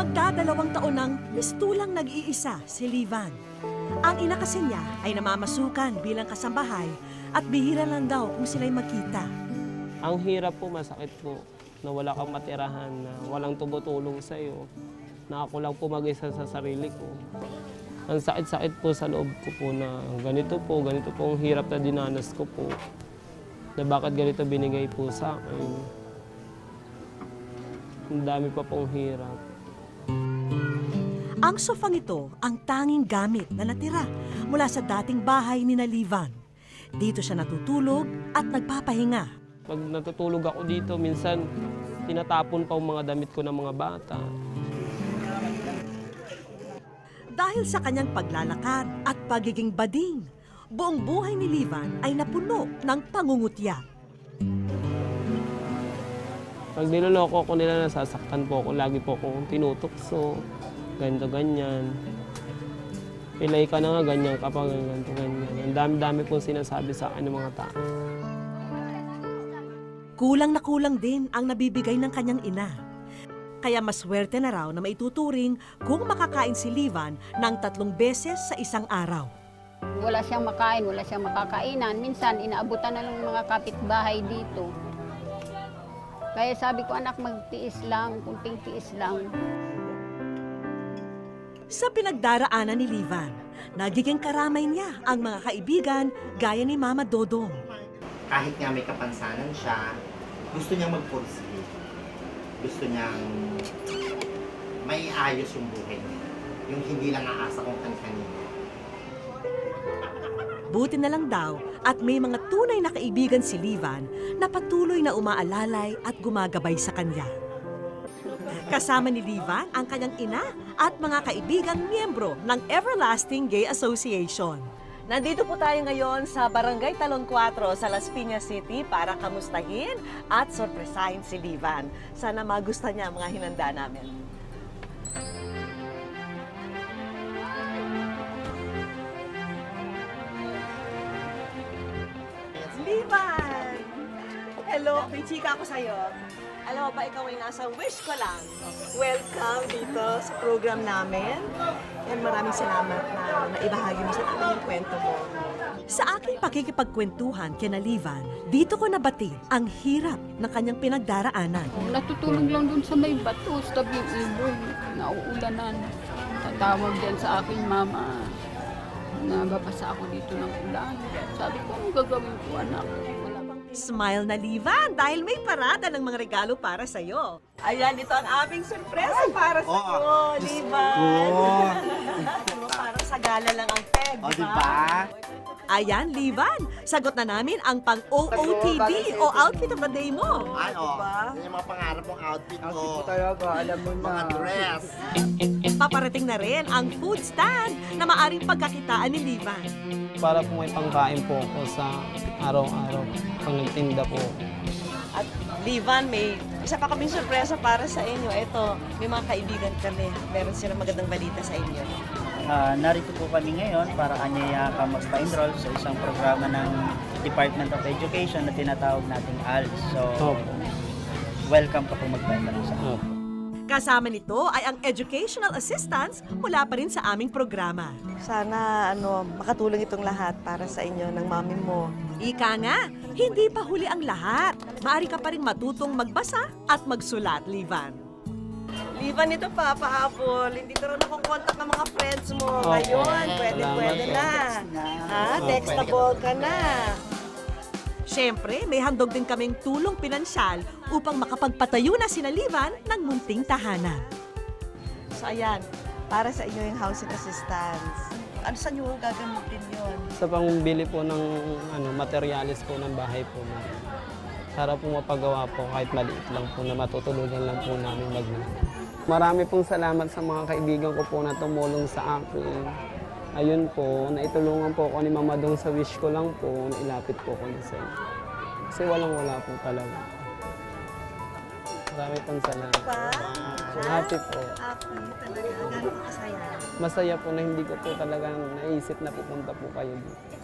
Magdadalawang taon nang mistulang nag-iisa si Livan. Ang ina kasi niya ay namamasukan bilang kasambahay at bihira lang daw kung sila'y makita. Ang hirap po, masakit po, na wala kang matirahan, na walang tumutulong sa'yo, na ako lang po mag-isa sa sarili ko. Ang sakit-sakit po sa loob ko po na ganito po ang hirap na dinanas ko po, na bakit ganito binigay po sa akin. Ang dami pa pong hirap. Ang sofang ito ang tanging gamit na natira mula sa dating bahay ni Livan. Dito siya natutulog at nagpapahinga. Pag natutulog ako dito, minsan tinatapon pa ang mga damit ko ng mga bata. Dahil sa kanyang paglalakad at pagiging bading, buong buhay ni Livan ay napuno ng pangungutya. Pag niloloko ko nila, nasasaktan po ako. Lagi po akong tinutokso. Ganito, ganyan. Pilay ka na nga, ganyan ka pa, ganito, ganyan. Ang dami-dami po sinasabi sa akin ng mga tao. Kulang na kulang din ang nabibigay ng kanyang ina. Kaya maswerte na raw na maituturing kung makakain si Livan ng 3 beses sa isang araw. Wala siyang makain, wala siyang makakainan. Minsan, inaabutan na ng mga kapitbahay dito. Kaya sabi ko, anak, magtiis lang, kunting tiis lang. Sa pinagdaraanan ni Livan, nagiging karamay niya ang mga kaibigan gaya ni Mama Dodong. Kahit nga may kapansanan siya, gusto niyang magpursige. Gusto niyang may ayos yung buhay niya. Yung hindi lang aasa kung kanina. Buti na lang daw at may mga tunay na kaibigan si Livan na patuloy na umaalalay at gumagabay sa kanya. Kasama ni Livan ang kanyang ina at mga kaibigang miyembro ng Everlasting Gay Association. Nandito po tayo ngayon sa Barangay Talon 4 sa Las Piñas City para kamustahin at sorpresahin si Livan. Sana magustuhan niya ang mga hinanda namin. Livan! Hello, may chika ako sa'yo. Alam mo ba, ikaw ay nasa wish ko lang. Welcome dito sa program namin. And maraming salamat na naibahagi mo sa akin yung kwento mo. Sa aking pakikipagkwentuhan kina Livan, dito ko nabatid ang hirap ng kanyang pinagdaraanan. Natutulog lang dun sa may bato, sa tabing ibon, nauulanan. Tatawag din sa akin, mama, na babasa ako dito ng ulan. Sabi ko, anong gagawin ko, anak? Smile na Livan dahil may parada ng mga regalo para sa'yo. Ayan, ito ang aming sorpresa para sa'yo, Livan. Parang sa gala lang ang peg, diba? Ayan, Livan, sagot na namin ang pang-OOTD o Outfit of the Day mo. Ano? Yan yung mga pangarap mong outfit ko. Outfit ko talaga, alam mo na. Mga dress. Paparating na rin ang food stand na maaring pagkakitaan ni Livan. Para po may pangkain po ako sa araw-araw, pang nagtinda po. At Livan, may isa pa kaming sorpresa para sa inyo. Ito, may mga kaibigan kami. Meron silang magandang balita sa inyo. Narito po kami ngayon para anyaya ka magpa-enroll sa isang programa ng Department of Education na tinatawag nating ALS. So, welcome ka po magpa-enroll sa ALS. Kasama nito ay ang educational assistance mula pa rin sa aming programa. Sana makatulong itong lahat para sa inyo ng mami mo. Ika nga, hindi pa huli ang lahat. Maaari ka pa rin matutong magbasa at magsulat, Livan. Livan, ito Papa Apple. Hindi ka rin nakukontak ng mga friends mo. Ngayon, pwede na. Textable ka na. Siyempre, may handog din kaming tulong pinansyal upang makapagpatayo na sina Livan ng munting tahanan. So ayan, para sa inyo yung housing assistance. Ano saan nyo gagamitin yun? Sa pangbili po ng materyales po ng bahay po. Para po mapagawa po kahit maliit lang po na matutulugan lang po namin magulang. Marami pong salamat sa mga kaibigan ko po na tumulong sa akin. Ayun po, naitulungan po ako ni Mama Dong sa wish ko lang po, nailapit po ko sa inyo. Kasi walang-wala po talaga. Marami pong salamat. Happy po. Happy talaga. Gano'n kasaya? Masaya po na hindi ko po talaga naisip na pupunta po kayo dito.